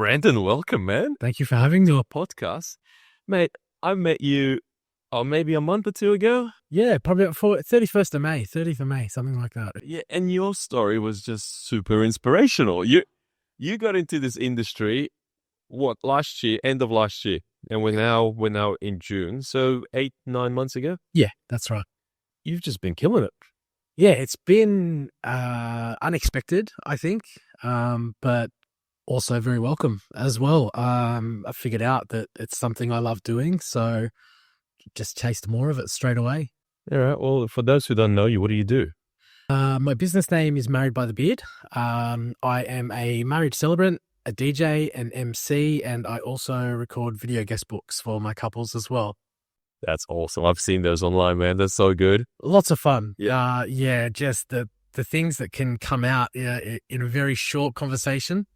Brenden, welcome, man. Thank you for having me. Podcast. Mate, I met you maybe a month or two ago. Yeah, probably for 31st of May, 30th of May, something like that. Yeah, and your story was just super inspirational. You got into this industry, last year, end of last year, and we're now in June, so 8-9 months ago. Yeah, that's right. You've just been killing it. Yeah, it's been unexpected, I think, but also very welcome as well. I figured out that it's something I love doing, so just chased more of it straight away. All right. Well, for those who don't know you, what do you do? My business name is Married by the Beard. I am a marriage celebrant, a DJ, an MC, and I also record video guest books for my couples as well. That's awesome. I've seen those online, man. That's so good. Lots of fun. Yeah. Just the things that can come out in a very short conversation.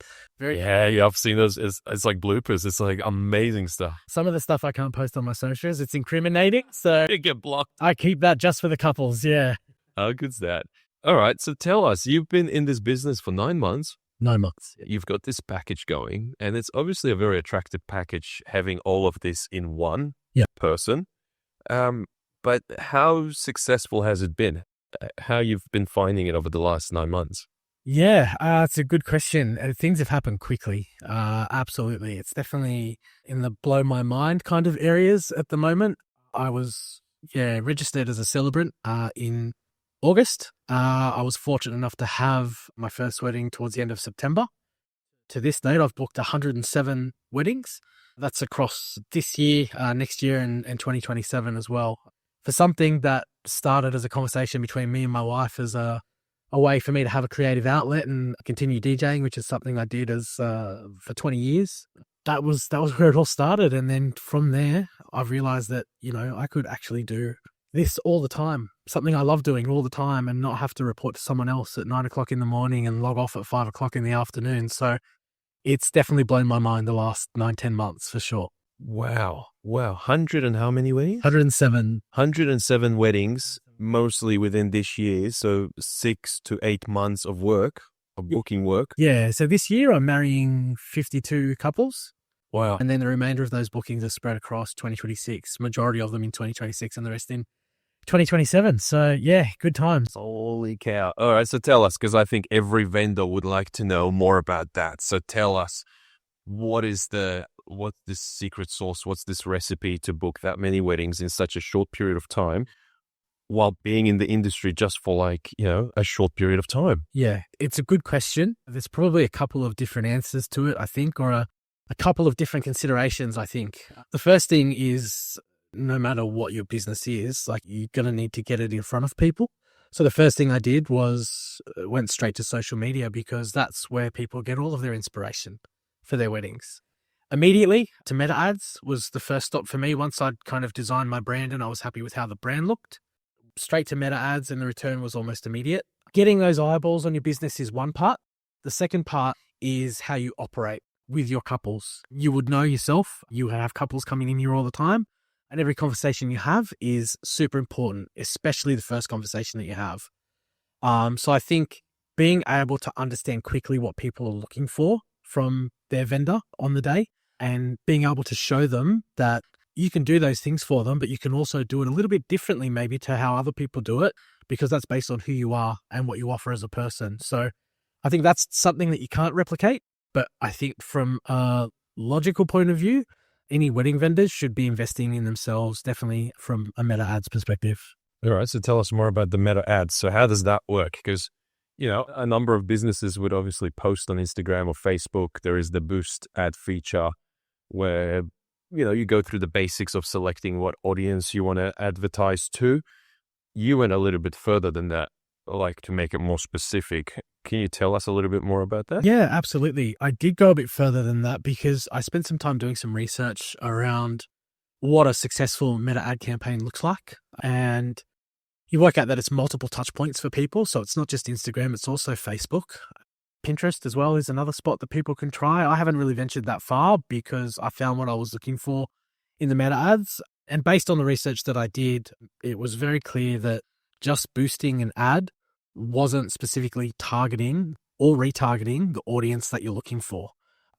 Yeah, I've seen those. It's like bloopers. It's like amazing stuff. Some of the stuff I can't post on my socials. It's incriminating, so You get blocked. I keep that just for the couples. Yeah. How good's that? All right. So tell us, you've been in this business for 9 months. 9 months. You've got this package going, and it's obviously a very attractive package having all of this in one person. But how successful has it been? How you've been finding it over the last 9 months? Yeah, it's a good question. Things have happened quickly. Absolutely. It's definitely in the blow my mind kind of areas at the moment. I was, registered as a celebrant in August. I was fortunate enough to have my first wedding towards the end of September. To this date, I've booked 107 weddings. That's across this year, next year, and 2027 as well. For something that started as a conversation between me and my wife as a way for me to have a creative outlet and continue DJing, which is something I did for 20 years. That was where it all started. And then from there, I've realized that, I could actually do this all the time, something I love doing all the time, and not have to report to someone else at 9 o'clock in the morning and log off at 5 o'clock in the afternoon. So it's definitely blown my mind the last 9-10 months for sure. Wow. 100 and how many weddings? 107. 107 weddings, mostly within this year. So 6 to 8 months of work, of booking work. Yeah. So this year I'm marrying 52 couples. Wow. And then the remainder of those bookings are spread across 2026, majority of them in 2026 and the rest in 2027. So yeah, good times. Holy cow. All right. So tell us, because I think every vendor would like to know more about that. So tell us, what's this secret sauce? What's this recipe to book that many weddings in such a short period of time while being in the industry just for a short period of time? Yeah, it's a good question. There's probably a couple of different answers to it, I think, or a couple of different considerations, I think. The first thing is, no matter what your business is, you're going to need to get it in front of people. So the first thing I did was went straight to social media, because that's where people get all of their inspiration for their weddings. Immediately to meta ads was the first stop for me. Once I'd kind of designed my brand and I was happy with how the brand looked, straight to meta ads, and the return was almost immediate. Getting those eyeballs on your business is one part. The second part is how you operate with your couples. You would know yourself. You have couples coming in here all the time, and every conversation you have is super important, especially the first conversation that you have. So I think being able to understand quickly what people are looking for from their vendor on the day, and being able to show them that you can do those things for them, but you can also do it a little bit differently maybe to how other people do it, because that's based on who you are and what you offer as a person. So I think that's something that you can't replicate. But I think from a logical point of view, any wedding vendors should be investing in themselves, definitely from a meta ads perspective. All right. So tell us more about the meta ads. So how does that work? Because a number of businesses would obviously post on Instagram or Facebook. There is the boost ad feature where, you go through the basics of selecting what audience you want to advertise to. You went a little bit further than that, to make it more specific. Can you tell us a little bit more about that? Yeah, absolutely. I did go a bit further than that, because I spent some time doing some research around what a successful meta ad campaign looks like. And you work out that it's multiple touch points for people. So it's not just Instagram, it's also Facebook. Pinterest as well is another spot that people can try. I haven't really ventured that far, because I found what I was looking for in the meta ads. And based on the research that I did, it was very clear that just boosting an ad wasn't specifically targeting or retargeting the audience that you're looking for.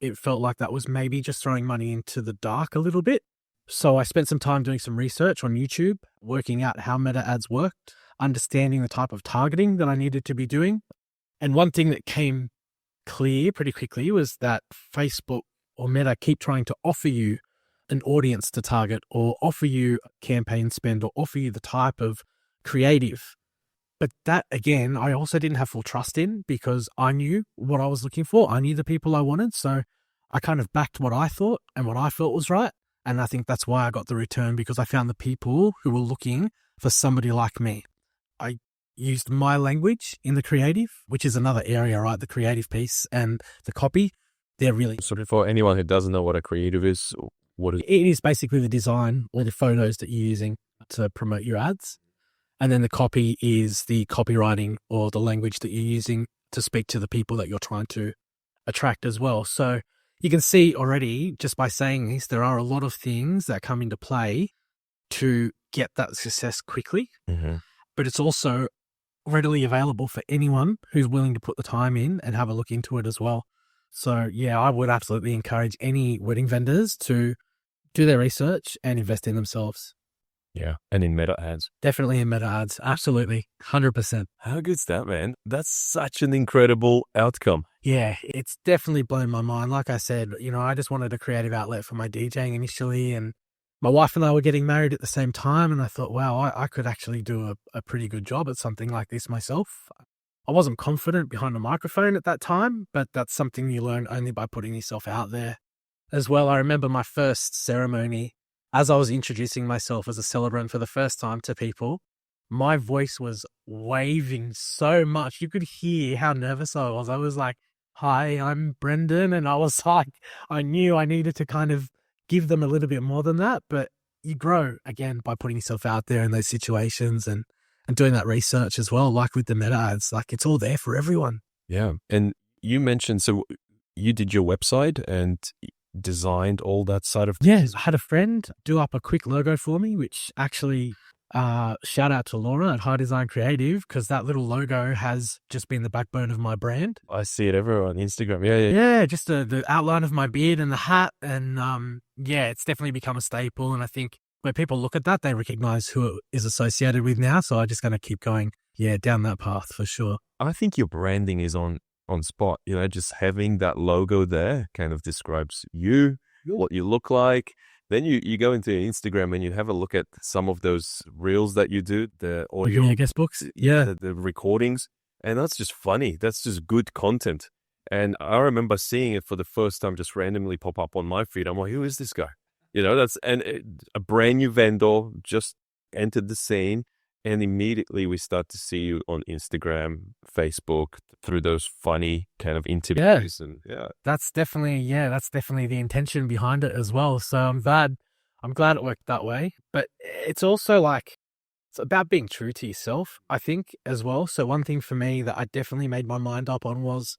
it felt like that was maybe just throwing money into the dark a little bit. So I spent some time doing some research on YouTube, working out how meta ads worked, understanding the type of targeting that I needed to be doing. And one thing that came clear pretty quickly was that Facebook or Meta keep trying to offer you an audience to target, or offer you campaign spend, or offer you the type of creative. But that, again, I also didn't have full trust in, because I knew what I was looking for. I knew the people I wanted. So I kind of backed what I thought and what I felt was right. And I think that's why I got the return, because I found the people who were looking for somebody like me. I used my language in the creative, which is another area, right? The creative piece and the copy. They're really... So for anyone who doesn't know what a creative is, what is it? Is basically the design or the photos that you're using to promote your ads. And then the copy is the copywriting or the language that you're using to speak to the people that you're trying to attract as well. So you can see already, just by saying this, there are a lot of things that come into play to get that success quickly. Mm-hmm. But it's also readily available for anyone who's willing to put the time in and have a look into it as well. So yeah, I would absolutely encourage any wedding vendors to do their research and invest in themselves. Yeah, and in meta ads. Definitely in meta ads. Absolutely. 100%. How good's that, man? That's such an incredible outcome. Yeah, it's definitely blown my mind. Like I said, I just wanted a creative outlet for my DJing initially, and my wife and I were getting married at the same time, and I thought, wow, I could actually do a pretty good job at something like this myself. I wasn't confident behind a microphone at that time, but that's something you learn only by putting yourself out there as well. I remember my first ceremony, as I was introducing myself as a celebrant for the first time to people, my voice was waving so much. You could hear how nervous I was. I was like, hi, I'm Brenden. And I was like, I knew I needed to kind of give them a little bit more than that. But you grow, again, by putting yourself out there in those situations and doing that research as well, like with the meta ads. Like, it's all there for everyone. Yeah. And you mentioned, so you did your website and designed all that side of things? Yeah, I had a friend do up a quick logo for me, which actually shout out to Laura at High Design Creative, because that little logo has just been the backbone of my brand. I see it everywhere on Instagram. Yeah. Yeah, just the outline of my beard and the hat. And yeah, it's definitely become a staple. And I think when people look at that, they recognize who it is associated with now. So I'm just going to keep going, down that path for sure. I think your branding is on spot, just having that logo there kind of describes you, what you look like. Then you go into Instagram and you have a look at some of those reels that you do, the audio guest books, the recordings, and that's just funny. That's just good content. And I remember seeing it for the first time, just randomly pop up on my feed. I'm like, who is this guy? A brand new vendor just entered the scene. And immediately we start to see you on Instagram, Facebook, through those funny kind of interviews. That's definitely the intention behind it as well. So I'm glad it worked that way. But it's also it's about being true to yourself, I think, as well. So one thing for me that I definitely made my mind up on was,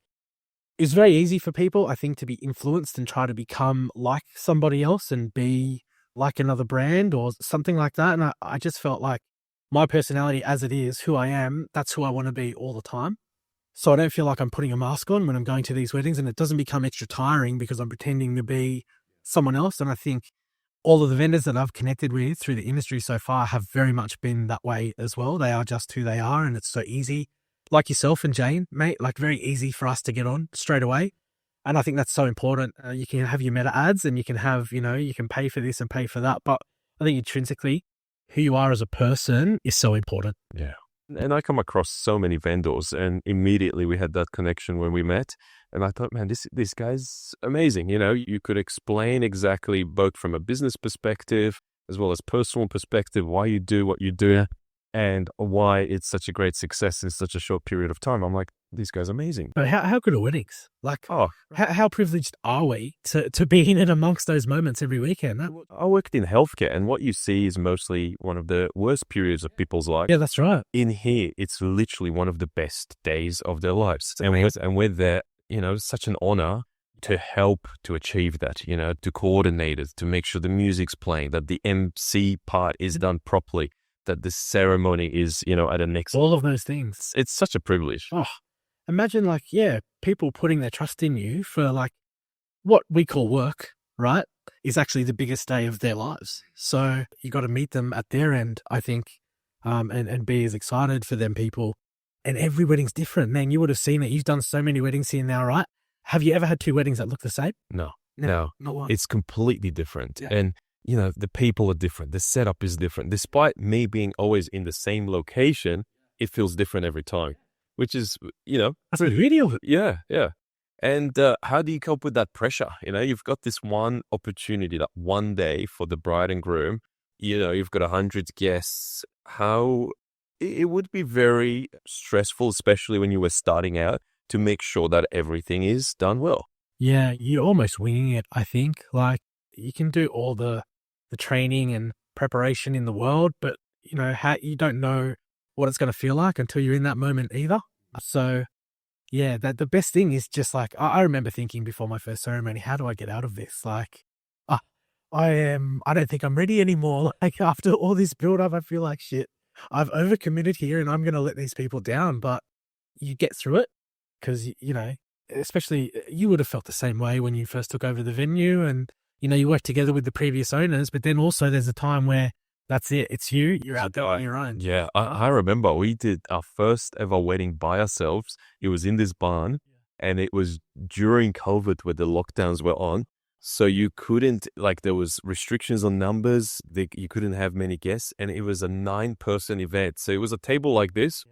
it's very easy for people, I think, to be influenced and try to become like somebody else and be like another brand or something like that. And I just felt like my personality as it is, who I am, that's who I want to be all the time. So I don't feel like I'm putting a mask on when I'm going to these weddings, and it doesn't become extra tiring because I'm pretending to be someone else. And I think all of the vendors that I've connected with through the industry so far have very much been that way as well. They are just who they are, and it's so easy. Like yourself and Jane, mate, very easy for us to get on straight away. And I think that's so important. You can have your meta ads and you can have, you can pay for this and pay for that. But I think intrinsically, who you are as a person is so important. Yeah. And I come across so many vendors, and immediately we had that connection when we met. And I thought, man, this guy's amazing. You could explain exactly, both from a business perspective as well as personal perspective, why you do what you do and why it's such a great success in such a short period of time. I'm like, this guy's amazing. But how good are weddings? How privileged are we to be in it amongst those moments every weekend? I worked in healthcare, and what you see is mostly one of the worst periods of people's lives. Yeah, that's right. In here, it's literally one of the best days of their lives. And we're there, such an honor to help to achieve that, to coordinate it, to make sure the music's playing, that the MC part is done properly, that the ceremony is, at a next... All of those things. It's such a privilege. Oh, imagine people putting their trust in you for what we call work, right, is actually the biggest day of their lives. So you got to meet them at their end, I think, and be as excited for them people. And every wedding's different. Man, you would have seen it. You've done so many weddings here now, right? Have you ever had two weddings that look the same? No, No, not one. it's completely different. Yeah. And, the people are different. The setup is different. Despite me being always in the same location, it feels different every time, which is, That's the beauty of it. yeah. And how do you cope with that pressure? You've got this one opportunity, that one day for the bride and groom. You've got 100 guests. It would be very stressful, especially when you were starting out, to make sure that everything is done well. Yeah, you're almost winging it, I think. Like, you can do all the training and preparation in the world, but, you don't know what it's going to feel like until you're in that moment either. So, yeah, the best thing is just like, I remember thinking before my first ceremony, how do I get out of this? Like, I don't think I'm ready anymore. Like, after all this build up, I feel like shit. I've overcommitted here and I'm going to let these people down, but you get through it because, especially you would have felt the same way when you first took over the venue and, you work together with the previous owners, but then also there's a time where that's it. It's you're out there on your own. Yeah, I remember we did our first ever wedding by ourselves. It was in this barn and it was during COVID where the lockdowns were on. So you couldn't, there was restrictions on numbers. You couldn't have many guests and it was a 9-person event. So it was a table like this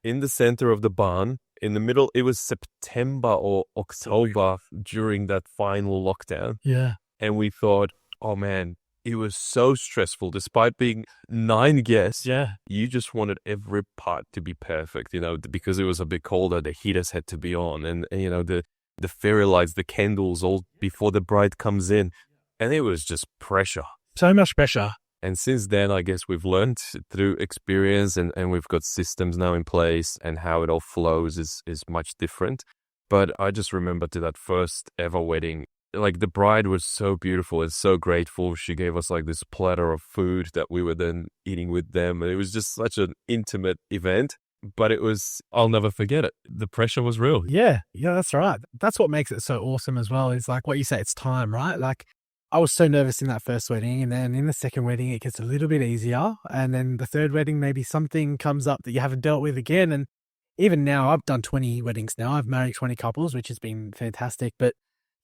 in the center of the barn. In the middle, it was September or October during that final lockdown. Yeah. And we thought, oh man, it was so stressful. Despite being 9 guests, you just wanted every part to be perfect, because it was a bit colder. The heaters had to be on and the fairy lights, the candles, all before the bride comes in. And it was just pressure. So much pressure. And since then, I guess we've learned through experience and we've got systems now in place and how it all flows is much different. But I just remember to that first ever wedding, the bride was so beautiful and so grateful. She gave us this platter of food that we were then eating with them. And it was just such an intimate event. But I'll never forget it. The pressure was real. Yeah, that's right. That's what makes it so awesome as well. Is like what you say, it's time, right? Like, I was so nervous in that first wedding, and then in the second wedding, it gets a little bit easier. And then the third wedding, maybe something comes up that you haven't dealt with again. And even now, I've done 20 weddings now. I've married 20 couples, which has been fantastic. But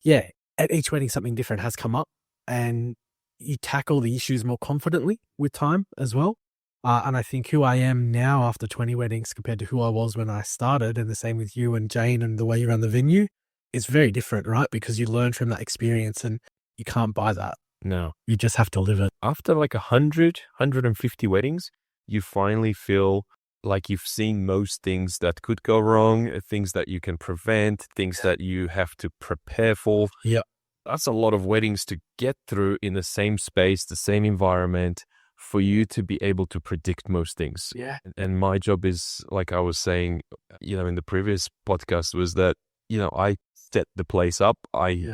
yeah, at each wedding, something different has come up, and you tackle the issues more confidently with time as well. And I think who I am now after 20 weddings compared to who I was when I started, and the same with you and Jane and the way you run the venue, is very different, right? Because you learn from that experience and you can't buy that. No. You just have to live it. After 150 weddings, you finally feel like you've seen most things that could go wrong, things that you can prevent, things that you have to prepare for. Yeah. That's a lot of weddings to get through in the same space, the same environment, for you to be able to predict most things. Yeah. And my job is, like I was saying, in the previous podcast, was that, I set the place up. I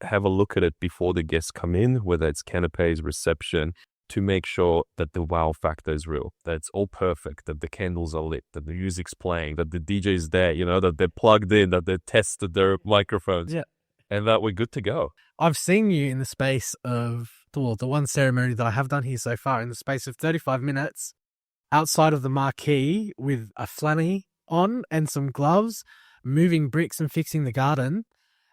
have a look at it before the guests come in, whether it's canapes, reception, to make sure that the wow factor is real, that it's all perfect, that the candles are lit, that the music's playing, that the DJ is there, that they're plugged in, that they tested their microphones. Yeah. And that we're good to go. I've seen you in the space of the one ceremony that I have done here so far, in the space of 35 minutes, outside of the marquee with a flanny on and some gloves, moving bricks and fixing the garden.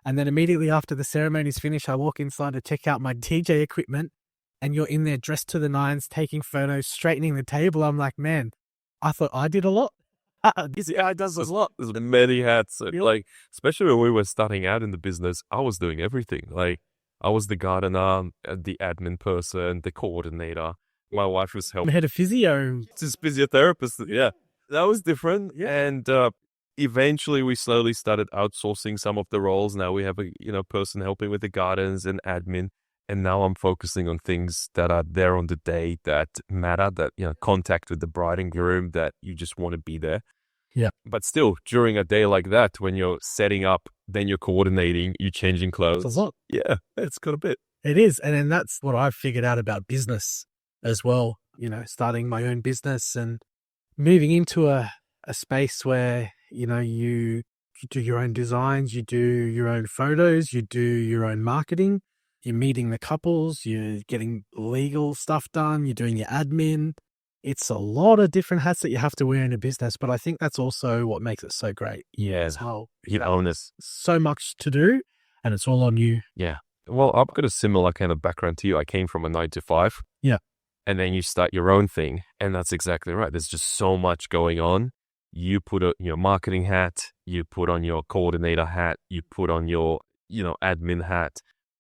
And then immediately after the ceremony's finished, I walk inside to check out my DJ equipment, and you're in there dressed to the nines, taking photos, straightening the table. I'm like, man, I thought I did a lot. It does a lot. There's many hats. Especially when we were starting out in the business, I was doing everything. I was the gardener, the admin person, the coordinator. My wife was helping. Head of physio. Just physiotherapist. Yeah, that was different. Yeah. And eventually we slowly started outsourcing some of the roles. Now we have a person helping with the gardens and admin. And now I'm focusing on things that are there on the day that matter, that, contact with the bride and groom, that you just want to be there. Yeah. But still, during a day like that, when you're setting up, then you're coordinating, you're changing clothes. It's a lot. Yeah, it's got a bit. It is. And then that's what I've figured out about business as well. Starting my own business and moving into a space where, you You do your own designs, you do your own photos, you do your own marketing, you're meeting the couples, you're getting legal stuff done, you're doing your admin. It's a lot of different hats that you have to wear in a business, but I think that's also what makes it so great. Yeah. As well. You own this. So much to do, and it's all on you. Yeah. Well, I've got a similar kind of background to you. I came from a 9 to 5. Yeah. And then you start your own thing. And that's exactly right. There's just so much going on. You put on your marketing hat, you put on your coordinator hat, you put on your, admin hat,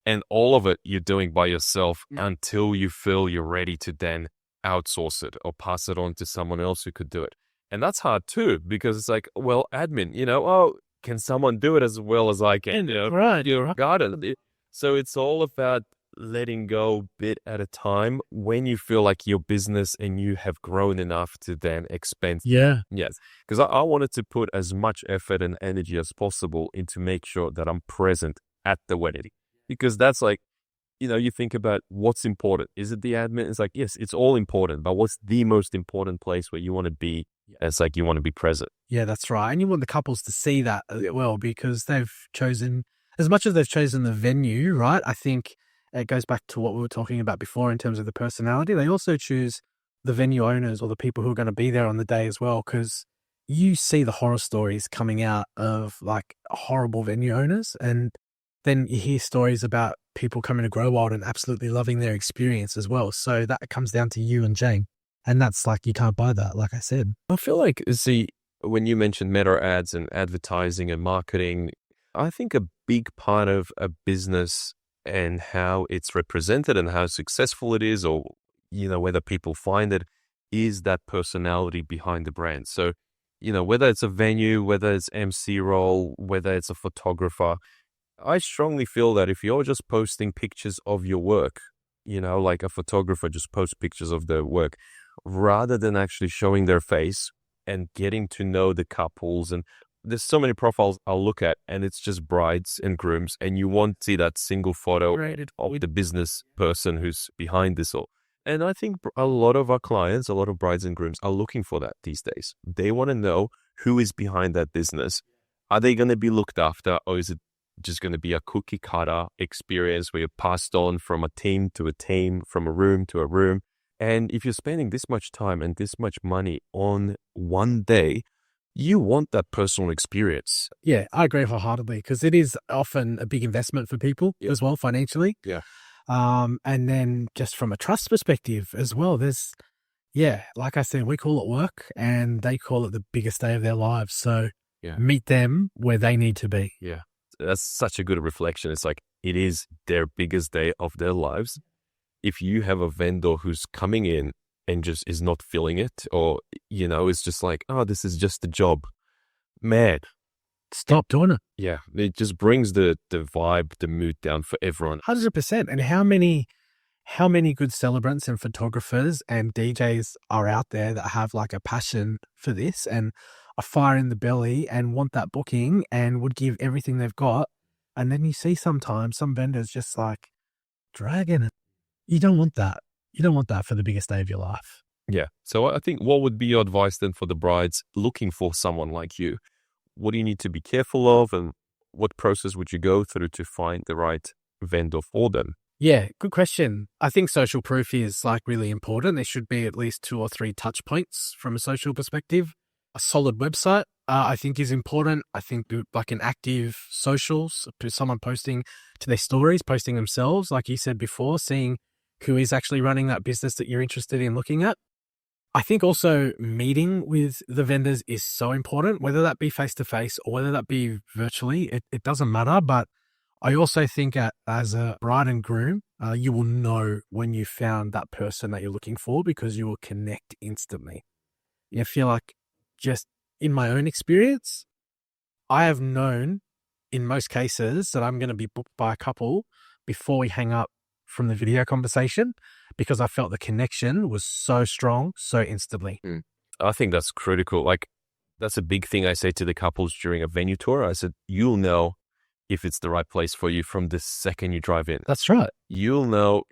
and all of it you're doing by yourself until you feel you're ready to then outsource it or pass it on to someone else who could do it. And that's hard too, because it's like, well, admin, can someone do it as well as I can? Right. You're garden. So it's all about letting go bit at a time when you feel like your business and you have grown enough to then expand. Yeah. Yes. Because I wanted to put as much effort and energy as possible into make sure that I'm present at the wedding. Because that's like, you think about what's important. Is it the admin? It's like, yes, it's all important, but what's the most important place where you want to be? It's like you want to be present. Yeah, that's right. And you want the couples to see that as well, because they've chosen, as much as they've chosen the venue, right? I think it goes back to what we were talking about before in terms of the personality. They also choose the venue owners or the people who are going to be there on the day as well, because you see the horror stories coming out of like horrible venue owners, and then you hear stories about people coming to Grow Wild and absolutely loving their experience as well. So that comes down to you and Jane. And that's like, you can't buy that, like I said. I feel like, when you mentioned meta ads and advertising and marketing, I think a big part of a business and how it's represented and how successful it is, or, whether people find it, is that personality behind the brand. So, whether it's a venue, whether it's MC role, whether it's a photographer, I strongly feel that if you're just posting pictures of your work, like a photographer just posts pictures of their work, rather than actually showing their face and getting to know the couples. And there's so many profiles I'll look at, and it's just brides and grooms, and you won't see that single photo of the business person who's behind this all. And I think a lot of our clients, a lot of brides and grooms are looking for that these days. They want to know who is behind that business. Are they going to be looked after, or is it just going to be a cookie cutter experience where you're passed on from a team to a team, from a room to a room? And if you're spending this much time and this much money on one day, you want that personal experience. Yeah, I agree wholeheartedly, because it is often a big investment for people as well financially. Yeah. And then just from a trust perspective as well, like I said, we call it work and they call it the biggest day of their lives. So meet them where they need to be. Yeah. That's such a good reflection. It's like, it is their biggest day of their lives. If you have a vendor who's coming in and just is not feeling it, or, it's just like, oh, this is just a job, man, stop doing it. Yeah. It just brings the vibe, the mood down for everyone. 100%. And how many good celebrants and photographers and DJs are out there that have like a passion for this and a fire in the belly and want that booking and would give everything they've got. And then you see sometimes some vendors just like dragging it. You don't want that. You don't want that for the biggest day of your life. Yeah. So I think, what would be your advice then for the brides looking for someone like you? What do you need to be careful of, and what process would you go through to find the right vendor for them? Yeah, good question. I think social proof is like really important. There should be at least 2 or 3 touch points from a social perspective. A solid website, I think, is important. I think like an active socials, someone posting to their stories, posting themselves, like you said before, seeing who is actually running that business that you're interested in looking at. I think also meeting with the vendors is so important, whether that be face-to-face or whether that be virtually, it doesn't matter. But I also think as a bride and groom, you will know when you found that person that you're looking for, because you will connect instantly. I feel like, just in my own experience, I have known in most cases that I'm going to be booked by a couple before we hang up from the video conversation, because I felt the connection was so strong, so instantly. I think that's critical. Like, that's a big thing I say to the couples during a venue tour. I said, you'll know if it's the right place for you from the second you drive in. That's right. You'll know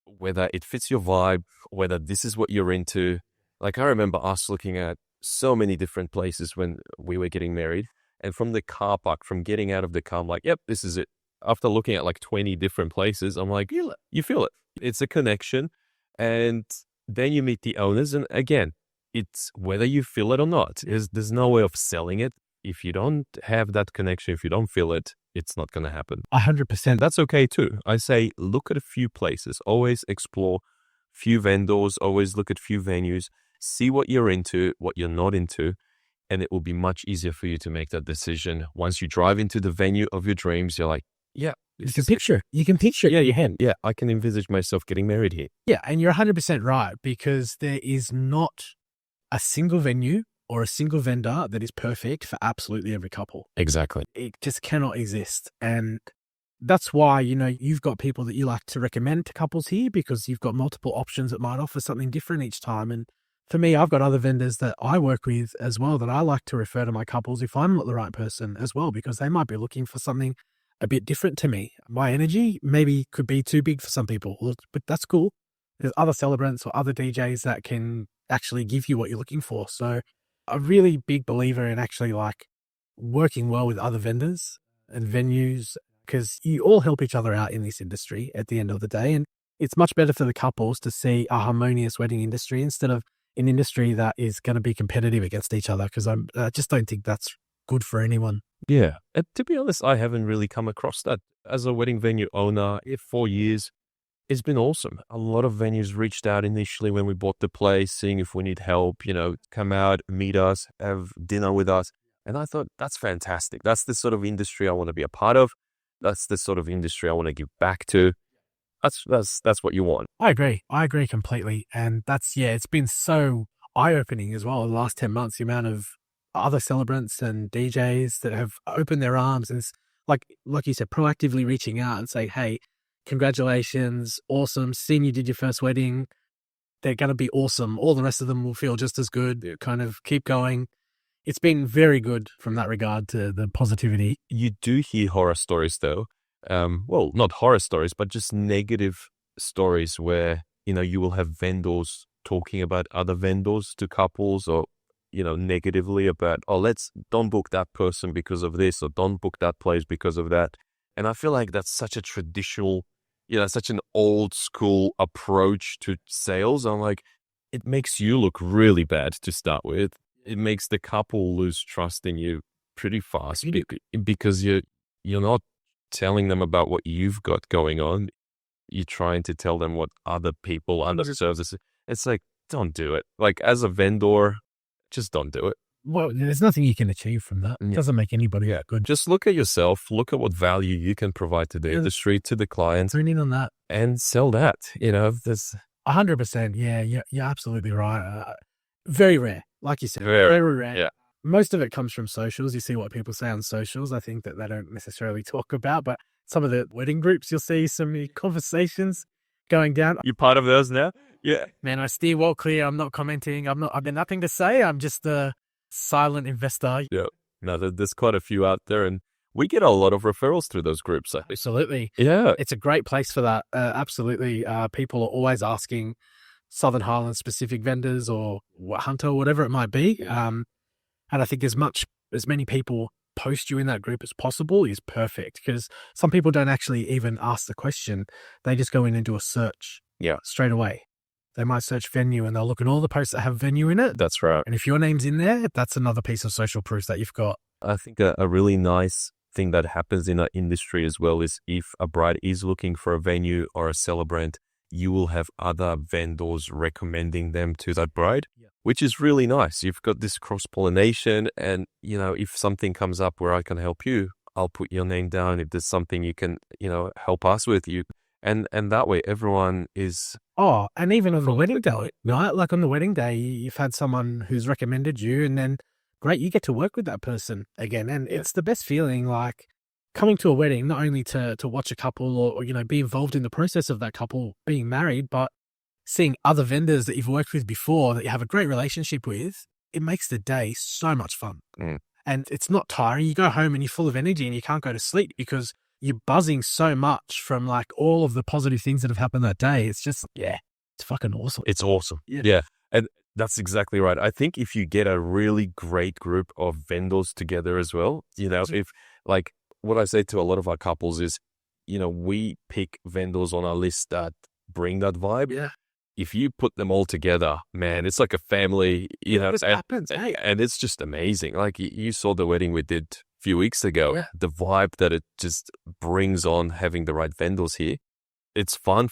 whether it fits your vibe, whether this is what you're into. Like, I remember us looking at so many different places when we were getting married, And from the car park, from getting out of the car, I'm like, yep, this is it. After looking at like 20 different places, I'm like, you feel it. It's a connection. And then you meet the owners. And again, it's whether you feel it or not. There's no way of selling it. If you don't have that connection, if you don't feel it, it's not going to happen. 100%. That's okay too. I say, look at a few places, always explore few vendors, always look at few venues, see what you're into, what you're not into, and it will be much easier for you to make that decision. Once you drive into the venue of your dreams, you're like, yeah. You can picture it in your head. Yeah, I can envisage myself getting married here. Yeah, and you're 100% right, because there is not a single venue or a single vendor that is perfect for absolutely every couple. Exactly. It just cannot exist. And that's why, you've got people that you like to recommend to couples here, because you've got multiple options that might offer something different each time. And for me, I've got other vendors that I work with as well that I like to refer to my couples if I'm not the right person as well, because they might be looking for something a bit different to me. My energy maybe could be too big for some people, but that's cool. There's other celebrants or other DJs that can actually give you what you're looking for. So a really big believer in actually like working well with other vendors and venues, because you all help each other out in this industry at the end of the day. And it's much better for the couples to see a harmonious wedding industry instead of an industry that is going to be competitive against each other, because I just don't think that's good for anyone. Yeah. And to be honest, I haven't really come across that. As a wedding venue owner, 4 years, it's been awesome. A lot of venues reached out initially when we bought the place, seeing if we need help, come out, meet us, have dinner with us. And I thought, that's fantastic. That's the sort of industry I want to be a part of. That's the sort of industry I want to give back to. That's what you want. I agree completely. And it's been so eye-opening as well in the last 10 months, the amount of other celebrants and DJs that have opened their arms and, like you said, proactively reaching out and saying, hey, congratulations, awesome, seeing you did your first wedding. They're going to be awesome. All the rest of them will feel just as good. Kind of keep going. It's been very good from that regard to the positivity. You do hear horror stories though. Well, not horror stories, but just negative stories where, you will have vendors talking about other vendors to couples, or, negatively about, don't book that person because of this, or don't book that place because of that. And I feel like that's such a traditional, such an old school approach to sales. I'm like, it makes you look really bad to start with. It makes the couple lose trust in you pretty fast because you're not telling them about what you've got going on. You're trying to tell them what other people, other services. It's like, don't do it. Like, as a vendor, just don't do it. Well, there's nothing you can achieve from that. It doesn't make anybody good. Just look at yourself. Look at what value you can provide to the industry, to the clients. Tune in on that. And sell that. There's 100%. Yeah, you're absolutely right. Very rare. Like you said, very rare. Yeah. Most of it comes from socials. You see what people say on socials. I think that they don't necessarily talk about, but some of the wedding groups, you'll see some conversations going down. You part of those now? Yeah. Man, I steer well clear. I'm not commenting. I've got nothing to say. I'm just a silent investor. Yeah. No, there's quite a few out there, and we get a lot of referrals through those groups. Absolutely. Yeah. It's a great place for that. Absolutely. People are always asking Southern Highlands specific vendors or Hunter, whatever it might be. And I think as many people post you in that group as possible is perfect, because some people don't actually even ask the question. They just go in and do a search straight away. They might search venue and they'll look at all the posts that have venue in it. That's right. And if your name's in there, that's another piece of social proof that you've got. I think a really nice thing that happens in our industry as well is if a bride is looking for a venue or a celebrant, you will have other vendors recommending them to that bride, which is really nice. You've got this cross-pollination, and, if something comes up where I can help you, I'll put your name down. If there's something you can, help us with, and that way everyone is... Oh, and even on the wedding day, right? Like on the wedding day, you've had someone who's recommended you, and then great, you get to work with that person again. And it's the best feeling, like, coming to a wedding, not only to watch a couple or be involved in the process of that couple being married, but seeing other vendors that you've worked with before that you have a great relationship with, it makes the day so much fun. And it's not tiring. You go home and you're full of energy and you can't go to sleep because you're buzzing so much from like all of the positive things that have happened that day. It's just, it's fucking awesome. It's awesome. Yeah. And That's exactly right. I think if you get a really great group of vendors together as well, if like what I say to a lot of our couples is, we pick vendors on our list that bring that vibe. Yeah. If you put them all together, man, it's like a family, This happens, hey. and it's just amazing. Like you saw the wedding we did a few weeks ago, Yeah. the vibe that it just brings on having the right vendors here. It's fun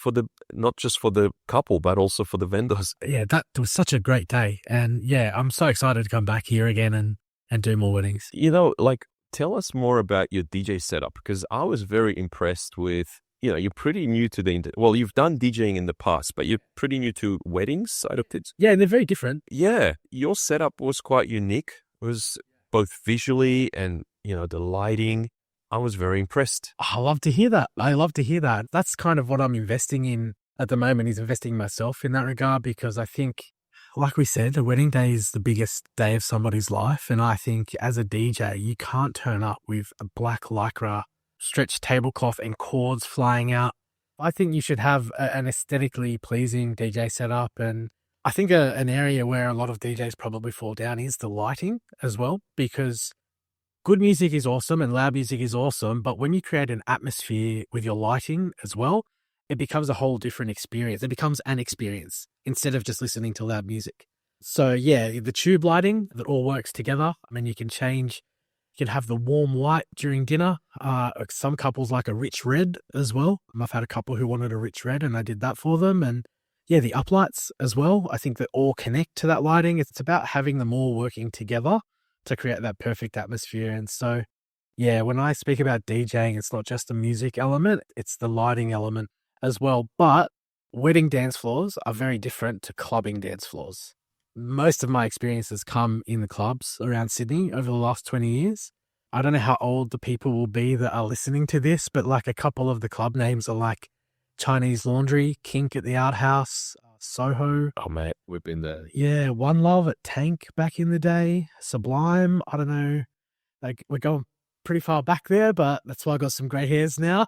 not just for the couple, but also for the vendors. Yeah, that was such a great day. And yeah, I'm so excited to come back here again and do more weddings. Tell us more about your DJ setup, because I was very impressed with, you're pretty new to you've done DJing in the past, but you're pretty new to weddings side of things. Yeah, they're very different. Yeah, your setup was quite unique. It was both visually and, the lighting. I was very impressed. I love to hear that. That's kind of what I'm investing in at the moment, is investing in myself in that regard, because I think, like we said, the wedding day is the biggest day of somebody's life. And I think as a DJ, you can't turn up with a black lycra, stretched tablecloth and cords flying out. I think you should have an aesthetically pleasing DJ setup. And I think an area where a lot of DJs probably fall down is the lighting as well, because good music is awesome and loud music is awesome, but when you create an atmosphere with your lighting as well, it becomes a whole different experience. It becomes an experience instead of just listening to loud music. So yeah, the tube lighting, that all works together. I mean, you can have the warm white during dinner. Some couples like a rich red as well. I've had a couple who wanted a rich red and I did that for them. And yeah, the uplights as well. I think that all connect to that lighting. It's about having them all working together to create that perfect atmosphere. And so, yeah, when I speak about DJing, it's not just the music element, it's the lighting element as well. But wedding dance floors are very different to clubbing dance floors. Most of my experiences come in the clubs around Sydney over the last 20 years. I don't know how old the people will be that are listening to this, but like a couple of the club names are like Chinese Laundry, Kink at the Outhouse, Soho. Oh, mate, we've been there. Yeah, One Love at Tank back in the day. Sublime, I don't know. Like, we're going pretty far back there, but that's why I got some grey hairs now.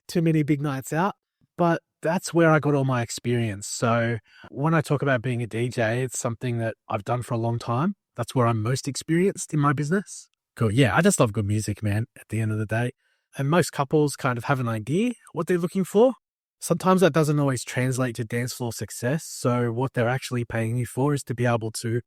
Too many big nights out. But that's where I got all my experience. So when I talk about being a DJ, it's something that I've done for a long time. That's where I'm most experienced in my business. Cool. Yeah, I just love good music, man, at the end of the day. And most couples kind of have an idea what they're looking for. Sometimes that doesn't always translate to dance floor success. So what they're actually paying you for is to be able to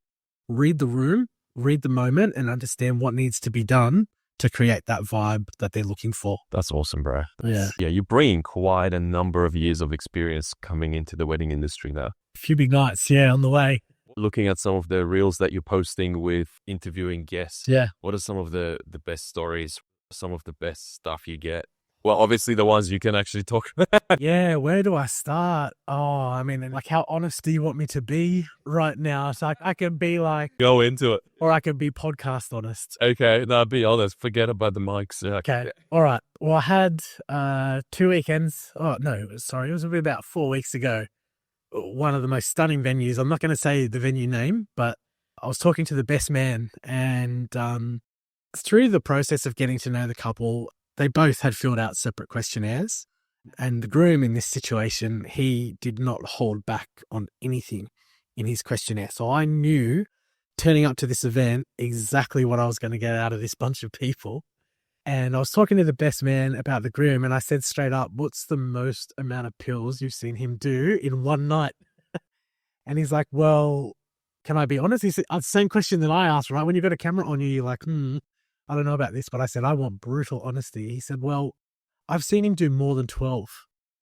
read the room, read the moment, and understand what needs to be done to create that vibe that they're looking for. That's awesome, bro. Yeah. Yeah, you're bringing quite a number of years of experience coming into the wedding industry now. A few big nights, yeah, on the way. Looking at some of the reels that you're posting with interviewing guests. Yeah. What are some of the best stories, some of the best stuff you get? Well, obviously the ones you can actually talk about. Yeah, where do I start? Oh, I mean, like, how honest do you want me to be right now? So I can be like... Go into it. Or I can be podcast honest. Okay, no, be honest. Forget about the mics. Okay, all right. Well, I had 2 weekends. Oh, no, sorry. It was about 4 weeks ago. One of the most stunning venues. I'm not going to say the venue name, but I was talking to the best man, and through the process of getting to know the couple, they both had filled out separate questionnaires, and the groom in this situation, he did not hold back on anything in his questionnaire. So I knew, turning up to this event, exactly what I was going to get out of this bunch of people. And I was talking to the best man about the groom, and I said straight up, what's the most amount of pills you've seen him do in one night? And he's like, well, can I be honest? He said, the same question that I asked, right? When you've got a camera on you, you're like, I don't know about this, but I said, I want brutal honesty. He said, well, I've seen him do more than 12.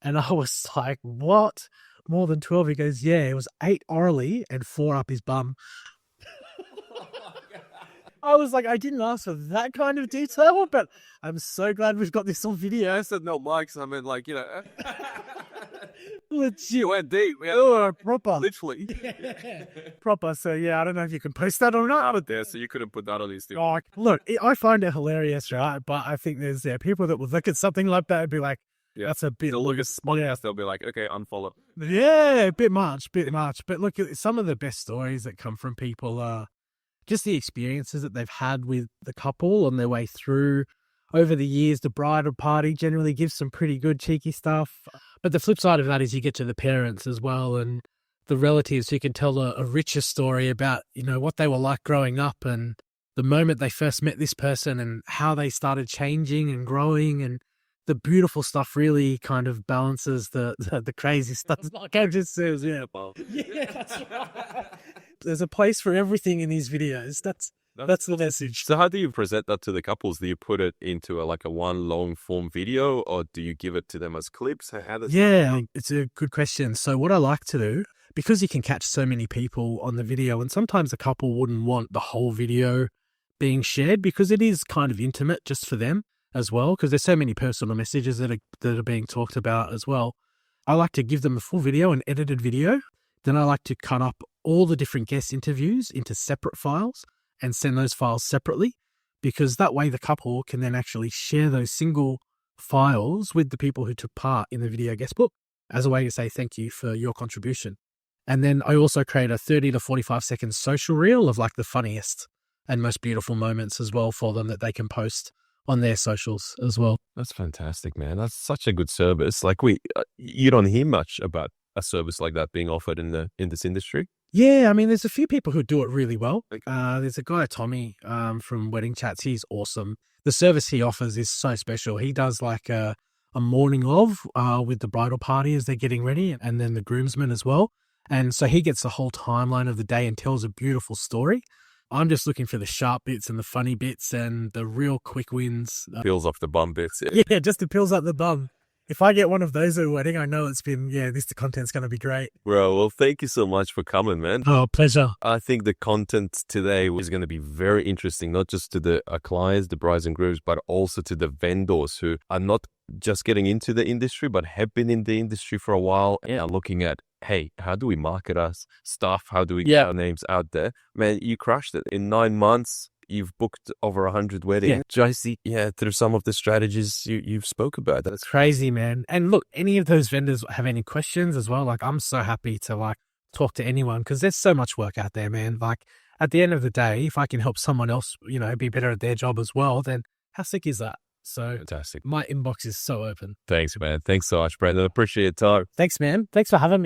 And I was like, what? More than 12? He goes, yeah, it was 8 orally and 4 up his bum. I was like, I didn't ask for that kind of detail, but I'm so glad we've got this on video. I said no mics. I mean, like, Legit. went deep. Proper. Literally. Proper. So, yeah, I don't know if you can post that or not. There, so you couldn't put that on these things. Oh, look, I find it hilarious, right? But I think there's people that will look at something like that and be like, that's a bit... They'll look at smug ass. They'll be like, okay, unfollow. Yeah, a bit much. But look, some of the best stories that come from people are just the experiences that they've had with the couple on their way through. Over the years, the bridal party generally gives some pretty good cheeky stuff. But the flip side of that is you get to the parents as well, and the relatives who can tell a richer story about, what they were like growing up and the moment they first met this person and how they started changing and growing, and the beautiful stuff really kind of balances the crazy stuff. Like I just says, yeah, that's right. There's a place for everything in these videos. That's the message. So how do you present that to the couples? Do you put it into a one long form video, or do you give it to them as clips? It's a good question. So what I like to do, because you can catch so many people on the video, and sometimes a couple wouldn't want the whole video being shared because it is kind of intimate just for them as well, because there's so many personal messages that are being talked about as well. I like to give them a full video, an edited video. Then I like to cut up all the different guest interviews into separate files and send those files separately, because that way the couple can then actually share those single files with the people who took part in the video guest book as a way to say thank you for your contribution. And then I also create a 30 to 45 second social reel of the funniest and most beautiful moments as well for them that they can post on their socials as well. That's fantastic, man. That's such a good service. You don't hear much about a service like that being offered in this industry. Yeah, I mean, there's a few people who do it really well. There's a guy, Tommy, from Wedding Chats. He's awesome. The service he offers is so special. He does a morning of with the bridal party as they're getting ready, and then the groomsmen as well. And so he gets the whole timeline of the day and tells a beautiful story. I'm just looking for the sharp bits and the funny bits and the real quick wins. Peels off the bum bits. Yeah, just it peels up the bum. If I get one of those at a wedding, I know the content's going to be great. Well, thank you so much for coming, man. Oh, pleasure. I think the content today is going to be very interesting, not just to the clients, the brides and grooms, but also to the vendors who are not just getting into the industry, but have been in the industry for a while and are looking at, hey, how do we market us stuff? How do we get our names out there? Man, you crushed it. In 9 months, you've booked over 100 weddings. Through some of the strategies you've spoke about. That's crazy, man. And look, any of those vendors have any questions as well? I'm so happy to talk to anyone, because there's so much work out there, man. At the end of the day, if I can help someone else, be better at their job as well, then how sick is that? So fantastic. My inbox is so open. Thanks, man. Thanks so much, Brenden. I appreciate your time. Thanks, man. Thanks for having me.